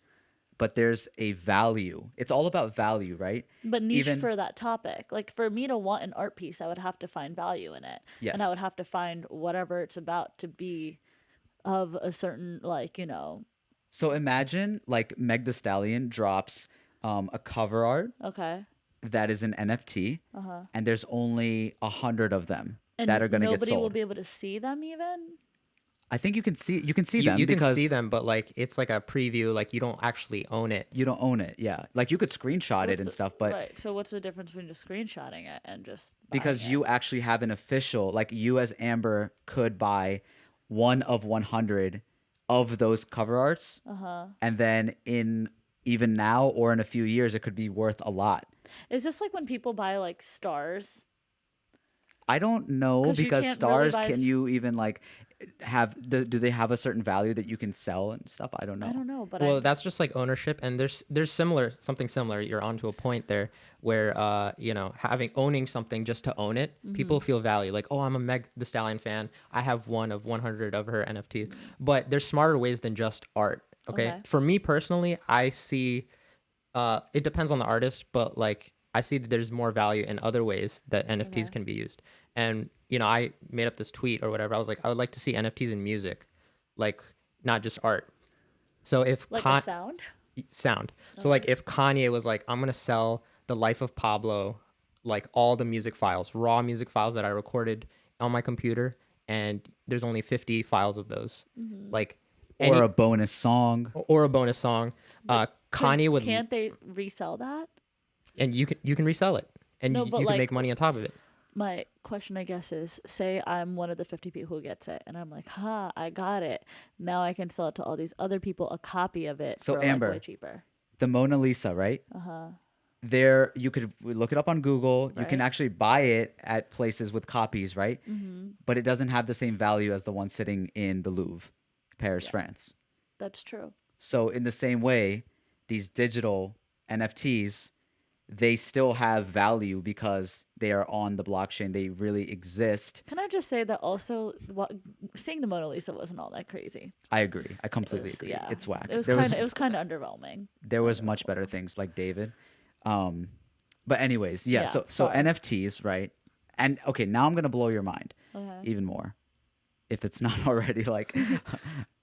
but there's a value. It's all about value, right? But niche even- for that topic. Like for me to want an art piece, I would have to find value in it. And I Yes. would have to find whatever it's about to be of a certain, like, you know, So imagine like Meg Thee Stallion drops a cover art okay. that is an NFT, and there's only 100 of them And that are going to get nobody will sold. be able to see them even? I think you can see You them can because see them, but like it's like a preview. Like you don't actually own it. you don't own it. Yeah, like you could screenshot it and stuff, but Right. So what's the difference between just screenshotting it and just because buying you actually have an official, like you as Amber could buy one of 100 of those cover arts, and then in even now or in a few years, it could be worth a lot. Is this like when people buy like stars? I don't know 'Cause you because can't really stars, buy can you even like have? Do they have a certain value that you can sell and stuff? I don't know. I don't know, but Well, that's just like ownership, and there's something similar. You're onto a point there where owning something just to own it, people feel value. Like, oh, I'm a Meg Thee Stallion fan. I have one of 100 of her NFTs. But there's smarter ways than just art. Okay, for me personally, I see. It depends on the artist, but like I see that there's more value in other ways that NFTs can be used. And I made up this tweet or whatever. I was like, I would like to see NFTs in music, like not just art. So if like a sound? sound. So like if Kanye was like, I'm gonna sell the life of Pablo, like all the music files, raw music files that I recorded on my computer, and there's only 50 files of those, like Or a bonus song. or a bonus song. Kanye would, Can't they resell that? and you can resell it, and No, you but can like- make money on top of it. My question, I guess, is say I'm one of the 50 people who gets it, and I'm like, I got it. Now I can sell it to all these other people, a copy of it So, for Amber, like way cheaper. The Mona Lisa, right? There, you could look it up on Google. You can Right. actually buy it at places with copies, right? But it doesn't have the same value as the one sitting in the Louvre, Paris, France. That's true. So in the same way, these digital NFTs, they still have value because they are on the blockchain. They really exist. Can I just say that also, seeing the Mona Lisa wasn't all that crazy. I agree. I completely It was- agree. yeah. It's whack. It was There kind of underwhelming. there was much better things like David. But anyways, yeah. Yeah, So sorry. NFTs, right? And okay, now I'm gonna blow your mind Okay. even more, if it's not already like,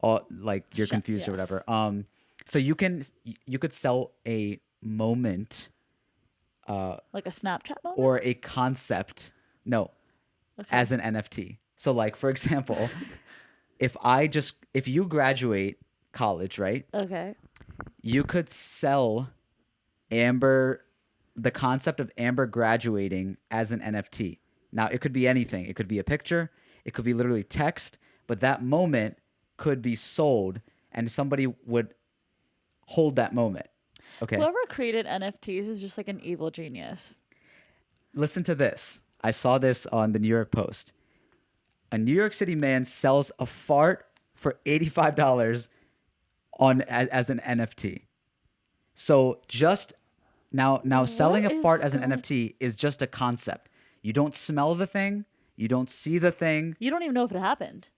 all like you're confused or yes. whatever. So you could sell a moment Like a Snapchat moment? or a concept, no, Okay. as an NFT. So like for example, if you graduate college, right? Okay. You could sell Amber, the concept of Amber graduating as an NFT. Now, it could be anything. It could be a picture. It could be literally text. But that moment could be sold, and somebody would hold that moment. Okay. Whoever created NFTs is just like an evil genius. Listen to this. I saw this on the New York Post. A New York City man sells a fart for $85 as an NFT. So just now selling What a is fart as an going- NFT is just a concept. You don't smell the thing, you don't see the thing, You don't even know if it happened.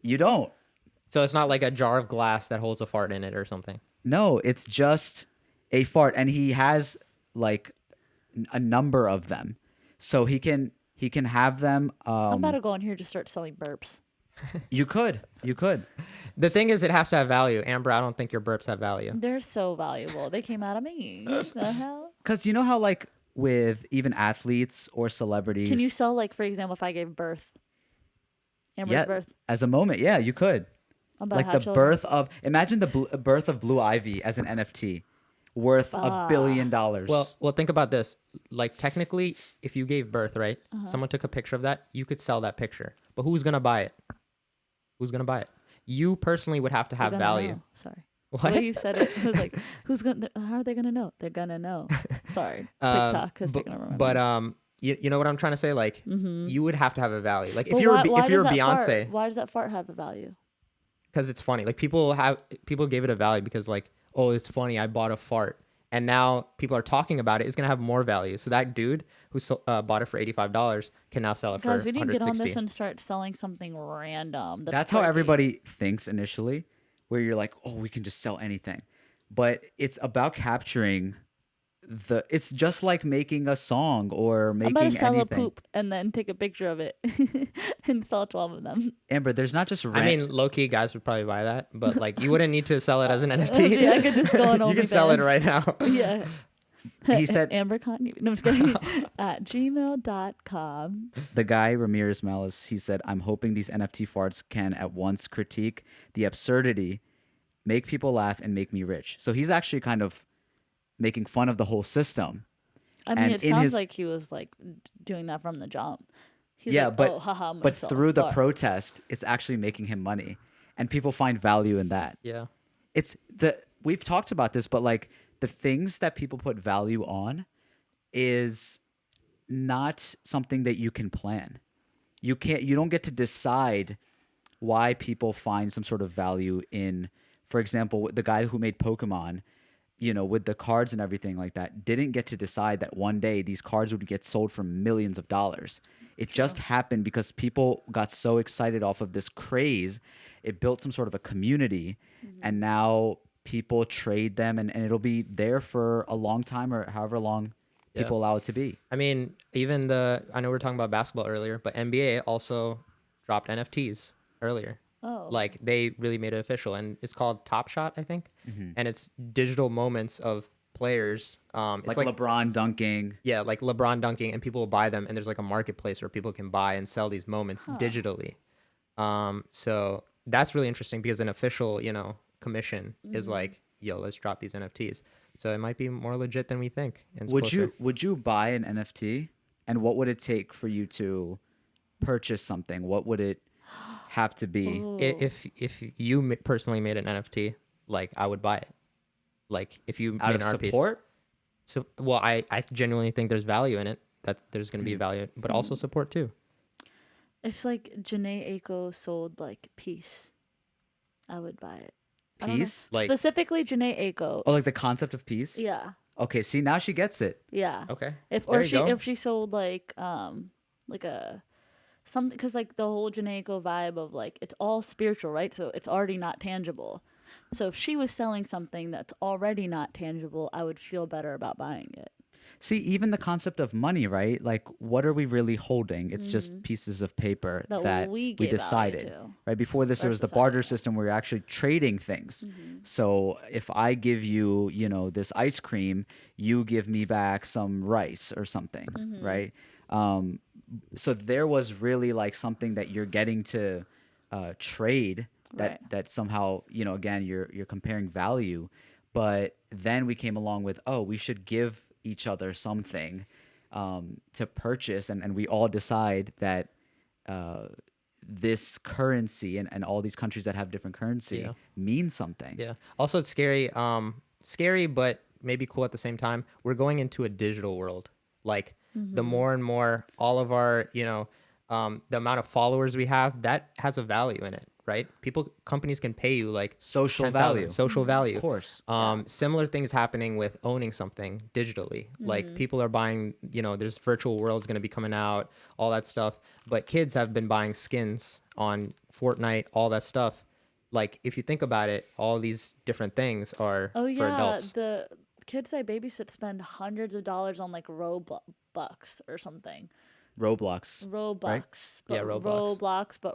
you don't. So it's not like a jar of glass that holds a fart in it or something. No, it's just a fart, and he has like a number of them, so he can have them. I'm about to go in here and just start selling burps. You could. The thing is, it has to have value. Amber, I don't think your burps have value. They're so valuable. They came out of me. The hell? Because you know how like with even athletes or celebrities, Can you sell, like, for example, if I gave birth? Amber's yeah, birth. as a moment, yeah, you could. I'm about Like to the have children. birth of, imagine the birth of Blue Ivy as an NFT, worth $1 billion. Well, think about this. Like technically, if you gave birth, right? Uh-huh. Someone took a picture of that, you could sell that picture. But who's gonna buy it? Who's gonna buy it? You personally would have to They're have gonna value. know. Sorry. What? The way you said it was like, how are they gonna know? They're gonna know. Sorry. TikTok, because they're gonna remember. But you know what I'm trying to say? Like you would have to have a value. Like if But you're why if you're does that fart- Beyonce, why does that fart have a value? because it's funny. Like people gave it a value because like, oh, it's funny. I bought a fart, and now people are talking about it. It's gonna have more value. So that dude who bought it for $85 can now sell it Guys, for we need to get on this $160. and start selling something random. That's how quirky. everybody thinks initially, where you're like, oh, we can just sell anything. But it's about capturing it's just like making a song or I'm making about to sell anything. a poop and then take a picture of it and sell 12 of them. Amber, there's not just I mean, low key guys would probably buy that, but like you wouldn't need to sell it as an NFT. Yeah, I could just go on You can sell it OnlyFans. right now. Yeah. He said- Amber Kanye. No, I'm just kidding. At gmail.com. the guy Ramirez Malice, he said, I'm hoping these NFT farts can at once critique the absurdity, make people laugh, and make me rich. So he's actually kind of making fun of the whole system. I mean, And it in sounds his- like he was like doing that from the jump. He's Yeah, like, but oh, haha, I'm gonna but sell through the fart. protest, it's actually making him money, and people find value in that. Yeah. We've talked about this, but like the things that people put value on is not something that you can plan. You don't get to decide why people find some sort of value in, for example, the guy who made Pokemon, with the cards and everything like that, didn't get to decide that one day these cards would get sold for millions of dollars. It just happened because people got so excited off of this craze. It built some sort of a community, and now people trade them, and it'll be there for a long time or however long people allow it to be. I mean, even I know we were talking about basketball earlier, but NBA also dropped NFTs earlier. Oh. Like they really made it official, and it's called Top Shot, I think, and it's digital moments of players. It's Like LeBron dunking. yeah, like LeBron dunking, and people will buy them, and there's like a marketplace where people can buy and sell these moments digitally. So that's really interesting because an official, commission is like, yo, let's drop these NFTs. So it might be more legit than we think. And it's closer. Would you buy an NFT, and what would it take for you to purchase something? What would it have to be? If you personally made an NFT, like I would buy it. Like if you Out made of an art piece. support? So well, I genuinely think there's value in it. That there's going to be value, but also support too. If like Janae Aiko sold like peace, I would buy it. I don't know. Peace? Like Specifically Janae Aiko. Oh, like the concept of peace? Yeah. Okay, see, now she gets it. Yeah. okay, If there or you she go. if she sold like a something, because like the whole Janae Aiko vibe of like it's all spiritual, right? So it's already not tangible. So if she was selling something that's already not tangible, I would feel better about buying it. See, even the concept of money, right? Like, what are we really holding? It's just pieces of paper That that we we give value decided. to. Right before this, there Our was the society, barter yeah. system where you're actually trading things. So if I give you, this ice cream, you give me back some rice or something, right? So there was really like something that you're getting to trade that somehow, again, you're comparing value. But then we came along with, we should give each other something to purchase, and we all decide that this currency and all these countries that have different currency means something. Yeah. Also, it's scary. Scary, but maybe cool at the same time. We're going into a digital world. Like the more and more all of our, the amount of followers we have, that has a value in it, right? Companies can pay you like Social 10,000, value. social value. Of course. Similar things happening with owning something digitally. Like people are buying, there's virtual worlds going to be coming out, all that stuff. But kids have been buying skins on Fortnite, all that stuff. Like if you think about it, all these different things are for adults. The kids I babysit spend hundreds of dollars on like Robux or something. Roblox. Robux. Right? But Yeah, Roblox. Roblox, but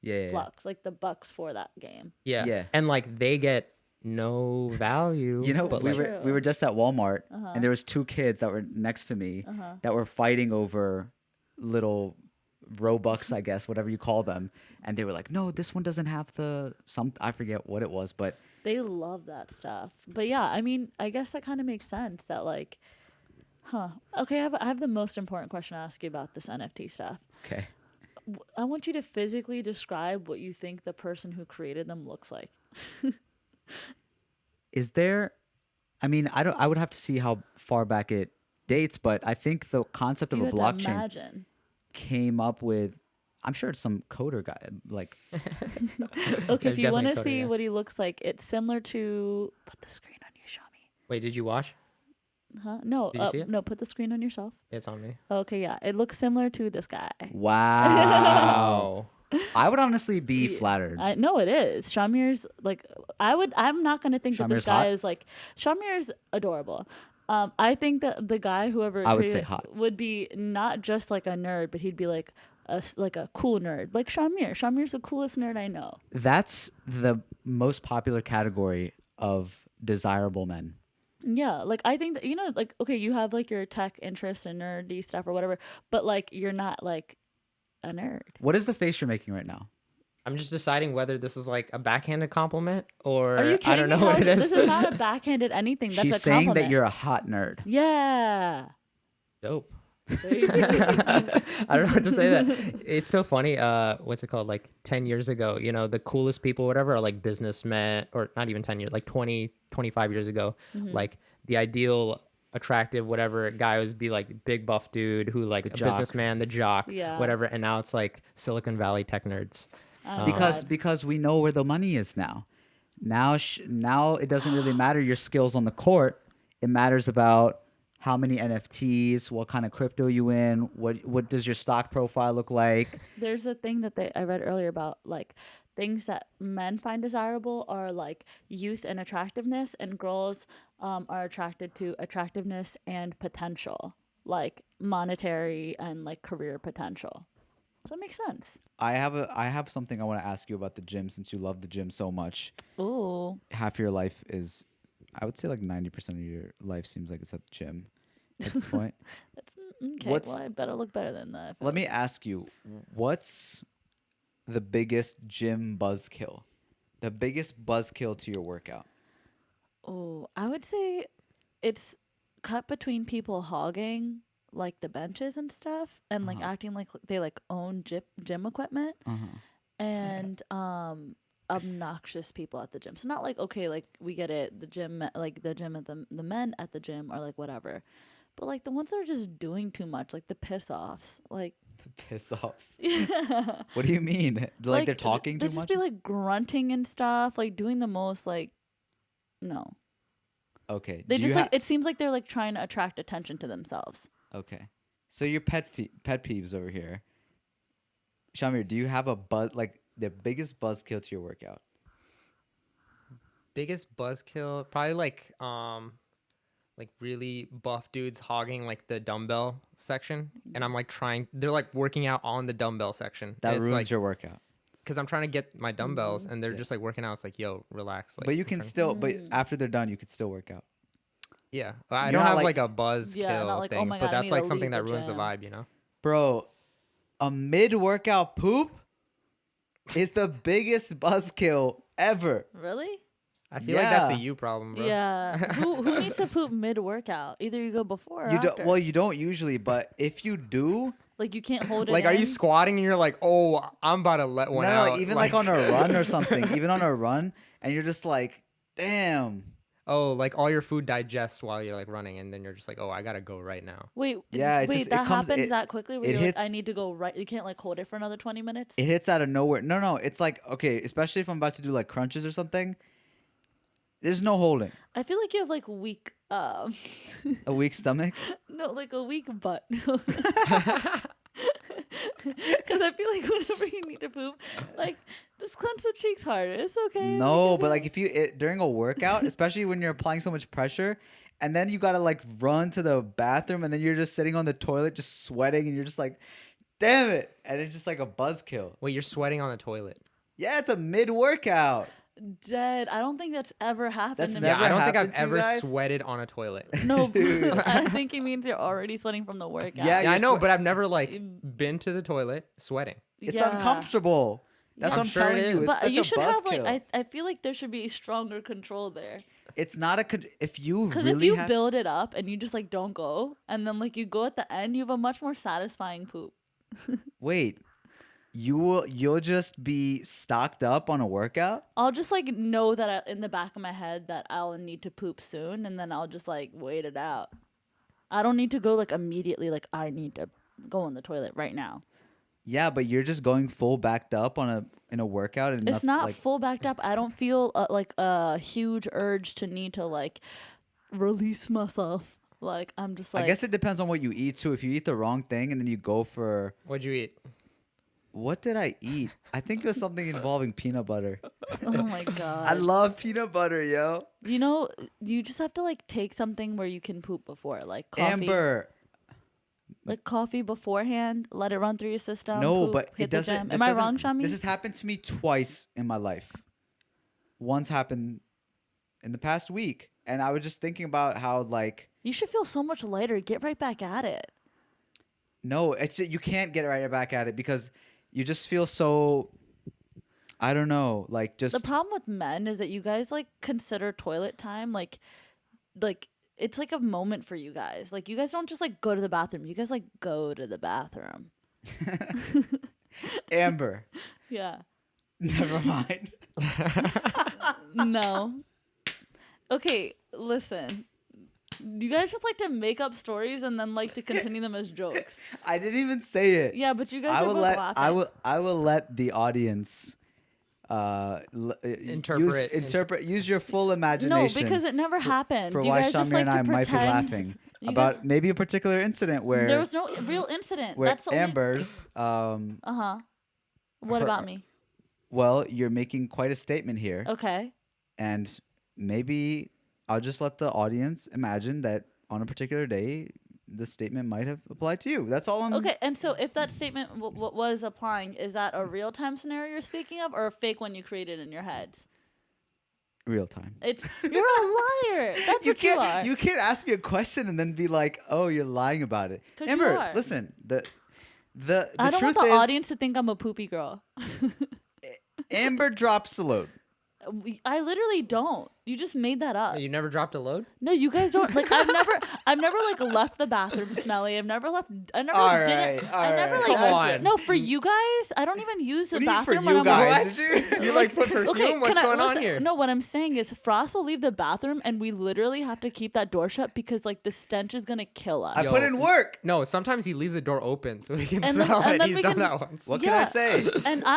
Yeah. Roblox, like the bucks for that game. Yeah. Yeah. And like they get no value. You know, but we like, were just at Walmart, and there was 2 kids that were next to me that were fighting over little Robux, I guess, whatever you call them, and they were like, "No, this one doesn't have I forget what it was, but They love that stuff. But yeah, I mean, I guess that kind of makes sense that like, okay, I have the most important question to ask you about this NFT stuff. okay." I want you to physically describe what you think the person who created them looks like. Is there? I mean, I would have to see how far back it dates, but I think the concept of You a have to blockchain imagine. came up with. I'm sure it's some coder guy, like Okay, if you want to definitely see yeah. what he looks like, it's similar to. Put the screen on you, Shami. wait, did you watch? Huh? No, Did you see it? no. Put the screen on yourself. It's on me. Okay, yeah, it looks similar to this guy. wow. Oh. I would honestly be flattered. I know it is. Shamir's like I'm not gonna think that this Shamir's guy hot? is like Shamir's adorable. I think that the guy whoever I would say created hot. would be not just like a nerd, but he'd be like a cool nerd, like Shamir. Shamir's the coolest nerd I know. That's the most popular category of desirable men. Yeah, like I think that like okay, you have like your tech interest and nerdy stuff or whatever, but like you're not like a nerd. What is the face you're making right now? I'm just deciding whether this is like a backhanded compliment or Are you kidding I don't know me? what it is. This is not a backhanded anything. That's She's a saying compliment. that you're a hot nerd. Yeah. Dope. There you go. I don't know what to say that. It's so funny. What's it called? Like 10 years ago, the coolest people, whatever, are like businessmen, or not even 10 years, like 20, 25 years ago. Like the ideal, attractive, whatever guy would be like big buff dude who like a jock. businessman, the jock, Yeah. whatever. And now it's like Silicon Valley tech nerds. Oh, Because we know where the money is now. Now it doesn't really matter your skills on the court. It matters about how many NFTs, what kind of crypto you in, what does your stock profile look like. There's a thing that I read earlier about like things that men find desirable are like youth and attractiveness, and girls are attracted to attractiveness and potential, like monetary and like career potential. So it makes sense. I have something I want to ask you about the gym, since you love the gym so much. Ooh. Half your life is, I would say like 90% of your life seems like it's at the gym at this point. That's okay. What's- Well, I better look better than that. Let me ask you, what's the biggest gym buzzkill? The biggest buzzkill to your workout? Oh, I would say it's cut between people hogging like the benches and stuff, and like acting like they like own gym equipment, and obnoxious people at the gym. So not like, okay, like we get it, the gym at the men at the gym are like whatever, but like the ones that are just doing too much, like the piss offs, like Piss offs. yeah. What do you mean? Like they're talking too they'll much? just be like grunting and stuff, like doing the most like no. Okay. They do just you like ha- it seems like they're like trying to attract attention to themselves. Okay. So your pet peeves over here. Shamir, do you have like the biggest buzzkill to your workout? Biggest buzzkill, probably like really buff dudes hogging like the dumbbell section, and I'm like they're like working out on the dumbbell section. That and it's ruins like, your workout. because I'm trying to get my dumbbells, and they're just like working out. It's like, yo, relax. Like, But you I'm can trying- still, but after they're done, you could still work out. yeah. Well, I You're don't not have like- like a buzz Yeah, kill not like, oh thing, my but God, I that's need like to something leave that the ruins the gym. vibe, you know? Bro, a mid-workout poop is the biggest buzzkill ever. Really? I feel like that's a Yeah. you problem, bro. Yeah. Who needs to poop mid workout? Either you go before or You after. don't. Well, you don't usually, but if you do, like you can't hold it. Like, are you in. squatting and you're like, oh, I'm about to let one no, out? even like on a run or something, even on a run, and you're just like, damn. Oh, like all your food digests while you're like running, and then you're just like, oh, I gotta go right now. Wait, Yeah, it wait, just- it that comes- happens it- that quickly? Where it you're like, I hits- need to go right. You can't like hold it for another 20 minutes. It hits out of nowhere. No, it's like, okay, especially if I'm about to do like crunches or something. There's no holding. I feel like you have like weak, A weak stomach. no, like a weak butt. Because I feel like whenever you need to poop, like just clench the cheeks harder. It's okay. No, but like if you during a workout, especially when you're applying so much pressure, and then you gotta like run to the bathroom, and then you're just sitting on the toilet, just sweating, and you're just like, damn it, and it's just like a buzzkill. Wait, you're sweating on the toilet. Yeah, it's a mid workout. Dead. I don't think that's ever happened That's to never me. Yeah, I don't think happened I've to you ever guys? sweated on a toilet. No, Dude. I think it means you're already sweating from the workout. Yeah, Yeah, I you're know, swe- but I've never like been to the toilet sweating. It's Yeah. uncomfortable. That's I'm what I'm sure it telling you. is. It's But such you a should have buzzkill. like I feel like there should be stronger control there. It's not a if you Because really if you have build it up and you just like don't go, and then like you go at the end, you have a much more satisfying poop. wait, you'll just be stocked up on a workout. I'll just like know that in the back of my head that I'll need to poop soon, and then I'll just like wait it out. I don't need to go like immediately. Like I need to go in the toilet right now. Yeah, but you're just going full backed up in a workout, and It's not like, full backed up. I don't feel like a huge urge to need to like release myself. Like I'm just like I guess it depends on what you eat too. If you eat the wrong thing and then you go for What'd you eat? what did I eat? I think it was something involving peanut butter. oh my god. I love peanut butter, yo. You know, you just have to like take something where you can poop before, like coffee. Amber. Like coffee beforehand, let it run through your system. No, poop, but hit it the doesn't. gym. this Am I doesn't- wrong, Shami? This has happened to me twice in my life. Once happened in the past week, and I was just thinking about how like You should feel so much lighter. Get right back at it. no, it's you can't get right back at it because you just feel so. I don't know, like just The problem with men is that you guys like consider toilet time like it's like a moment for you guys. Like you guys don't just like go to the bathroom. You guys like go to the bathroom. Amber. Yeah. Never mind. No. Okay, listen. You guys just like to make up stories and then like to continue them as jokes. I didn't even say it. Yeah, but you guys I are will both let laughing. I will let the audience Interpret. use your full No, imagination. because it never happened. for you why guys just Shamir like and to I might be pretend. laughing You about guys- maybe a particular incident where There was no real incident. where That's the only. Amber's Uh-huh. What her- about me? well, you're making quite a statement here, Okay. and maybe I'll just let the audience imagine that on a particular day the statement might have applied to you. That's all I'm Okay, and so if that statement was applying, is that a real-time scenario you're speaking of or a fake one you created in your heads? real time. It's You're a liar. That's You what you are. can't you can't ask me a question and then be like, "Oh, you're lying about it." 'Cause you Amber, are. listen, the I don't truth want the is audience to think I'm a poopy girl. Amber drops the load. I literally don't. You just made that up. You never dropped a load? No, you guys don't. Like I've never like left the bathroom smelly. I never All did it. right, all I never right. like. Come on. No, for you guys, I don't even use the What do you mean for bathroom you when guys? I'm What, dude? You like put perfume? Okay, What's can I- going on listen, here? No, what I'm saying is Frost will leave the bathroom and we literally have to keep that door shut because like the stench is gonna kill us. I put in work. No, sometimes he leaves the door open so he can And then- smell and it. then He's we done can- that once. What can I say?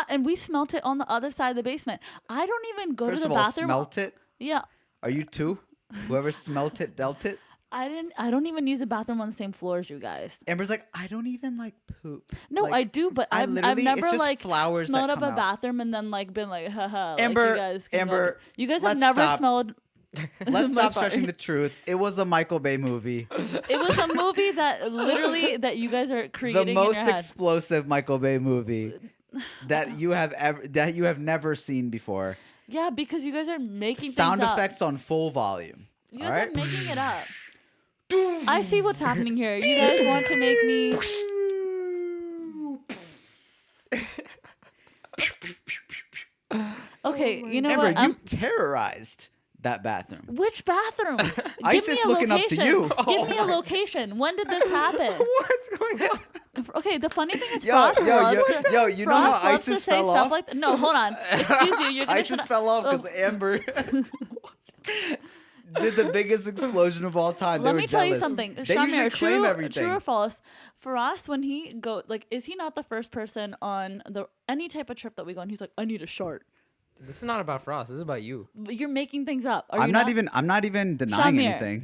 And we smelt it on the other side of the basement. I don't even go First to of the all, bathroom. smelt it. Yeah. Are you two? Whoever smelt it dealt it. I don't even use the bathroom on the same floor as you guys. Amber's like, I don't even like poop. No, Like, I do, but I I've literally- it's never just like flowers that smelled up come a out. bathroom and then like been like, haha. Like, Amber, you guys can go- Amber, you guys let's have never stop. smelled. Let's my stop fart. stretching the truth. It was a Michael Bay movie. It was a movie that literally that you guys are creating The in most your head. explosive Michael Bay movie that you have never seen before. Yeah, because you guys are making Sound things effects on full volume. up. You all guys right? are making it up. I see what's happening here. You guys want to make me. Okay, you know Amber, what? you terrorized that bathroom. Which bathroom? Give Isis me a looking up to location. you. Give me a location. When did this happen? What's going on? Okay, the funny thing is Yo, Frost yo, loves yo, to, yo, you know Frost how loves to Isis say fell stuff off? like no, hold on. Excuse you. You're gonna Isis shut up. fell off Oh, because Amber. did the biggest explosion of all time. They Let were me tell you jealous. something. They usually Shamir, claim everything. true or false? For us, when he is he not the first person on any type of trip that we go on? He's like, I need a shart. This is not about Frost. This is about you. You're making things up. Are I'm you not even denying Shamir. anything.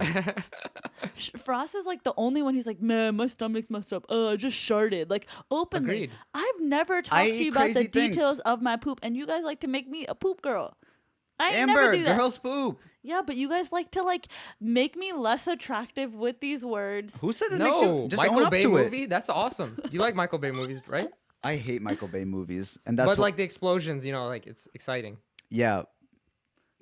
Frost is like the only one. He's like, man, my stomach's messed up. I just sharted. Like openly. Agreed. I've never talked I to eat you about the crazy things. details of my poop, and you guys like to make me a poop girl. I ain't never Amber, do that. girls poop. Yeah, but you guys like to make me less attractive with these words. Who said it makes No, you just own Michael up Bay to movie. it? That's awesome. You like Michael Bay movies, right? I hate Michael Bay movies, and that's But what, like the explosions, like it's exciting. yeah.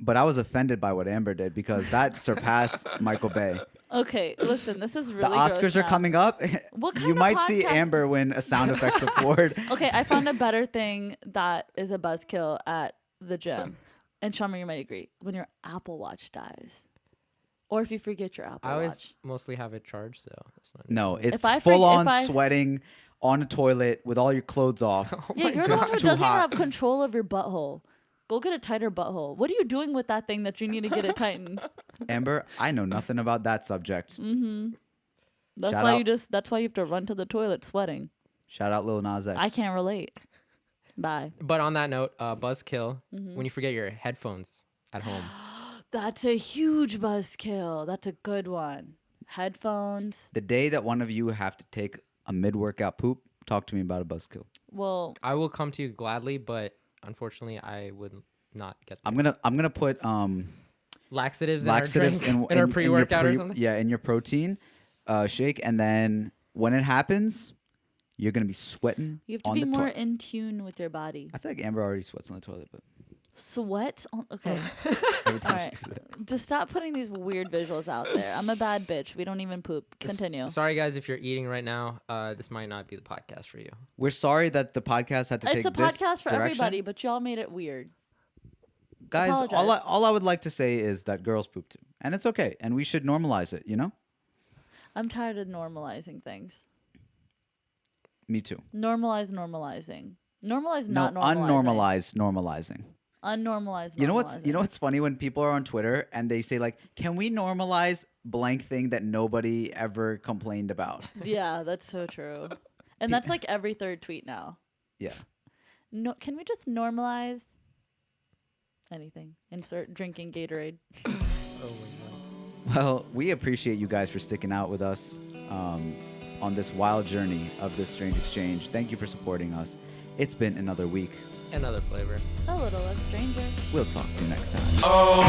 But I was offended by what Amber did because that surpassed Michael Bay. Okay, listen, this is really The Oscars gross are now. coming up. What kind You of might see podcast- Amber win a sound effects award. Okay, I found a better thing that is a buzzkill at the gym. And Shamir, you might agree. When your Apple Watch dies. Or if you forget your Apple I always Watch. mostly have it charged, so that's not. No, it's I full on if I- sweating on a toilet with all your clothes off. Yeah, you're the one It's who too doesn't hot. have control of your butthole. Go get a tighter butthole. What are you doing with that thing that you need to get it tightened? Amber, I know nothing about that subject. That's Shout why out. that's why you have to run to the toilet sweating. Shout out Lil Nas X. I can't relate. Bye. But on that note, Buzzkill, when you forget your headphones at home. That's a huge buzzkill. That's a good one. Headphones. The day that one of you have to take a mid-workout poop, talk to me about a buzzkill. Well, I will come to you gladly, but unfortunately, I would not get I'm gonna put laxatives laxatives in our your pre-workout or something. Yeah, in your protein shake, and then when it happens, you're gonna be sweating. you have to on be the more toilet. in tune with your body. I feel like Amber already sweats on the toilet, but Sweat? Okay. every All time right. she says it. Just stop putting these weird visuals out there. I'm a bad bitch. We don't even poop. Continue. Sorry, guys, if you're eating right now, this might not be the podcast for you. We're sorry that the podcast had to It's take a this podcast for direction. everybody, but y'all made it weird. Guys, Apologize. all I would like to say is that girls poop too, and it's okay, and we should normalize it. You know, I'm tired of normalizing things. me too. Normalize normalizing. Normalize No, not normalizing. unnormalize normalizing. Unnormalize You know normalizing. what's funny when people are on Twitter and they say like, "Can we normalize blank thing that nobody ever complained about?" Yeah, that's so true. And that's like every third tweet now. Yeah. No, can we just normalize anything? Insert drinking Gatorade. Oh my god. Well, we appreciate you guys for sticking out with us on this wild journey of this strange exchange. Thank you for supporting us. It's been another week. Another flavor. A little less stranger. We'll talk to you next time. Oh.